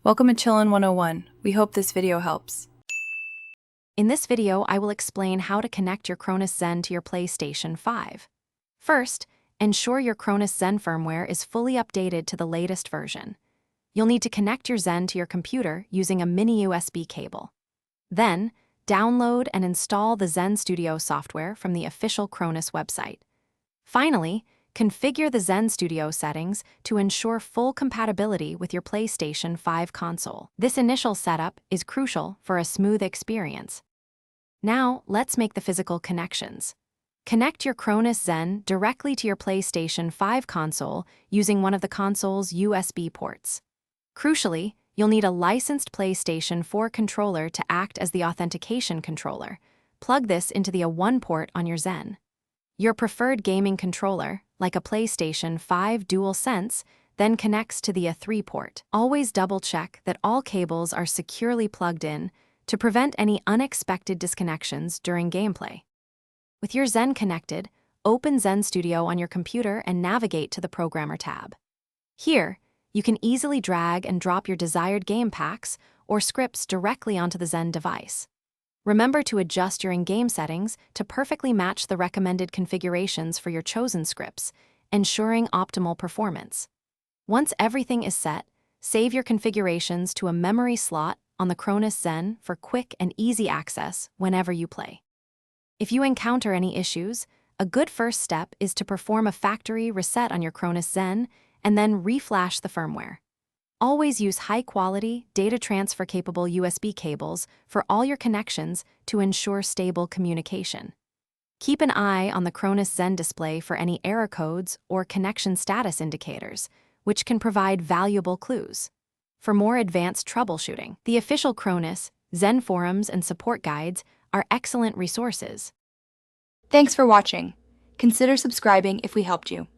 Welcome to Chillin' 101. We hope this video helps. In this video, I will explain how to connect your Cronus Zen to your PlayStation 5. First, ensure your Cronus Zen firmware is fully updated to the latest version. You'll need to connect your Zen to your computer using a mini USB cable. Then, download and install the Zen Studio software from the official Cronus website. Finally, configure the Zen Studio settings to ensure full compatibility with your PlayStation 5 console. This initial setup is crucial for a smooth experience. Now, let's make the physical connections. Connect your Cronus Zen directly to your PlayStation 5 console using one of the console's USB ports. Crucially, you'll need a licensed PlayStation 4 controller to act as the authentication controller. Plug this into the A1 port on your Zen. Your preferred gaming controller, like a PlayStation 5 DualSense, then connects to the A3 port. Always double-check that all cables are securely plugged in to prevent any unexpected disconnections during gameplay. With your Zen connected, open Zen Studio on your computer and navigate to the Programmer tab. Here, you can easily drag and drop your desired game packs or scripts directly onto the Zen device. Remember to adjust your in-game settings to perfectly match the recommended configurations for your chosen scripts, ensuring optimal performance. Once everything is set, save your configurations to a memory slot on the Cronus Zen for quick and easy access whenever you play. If you encounter any issues, a good first step is to perform a factory reset on your Cronus Zen and then reflash the firmware. Always use high-quality, data transfer-capable USB cables for all your connections to ensure stable communication. Keep an eye on the Cronus Zen display for any error codes or connection status indicators, which can provide valuable clues. For more advanced troubleshooting, the official Cronus Zen forums and support guides are excellent resources. Thanks for watching. Consider subscribing if we helped you.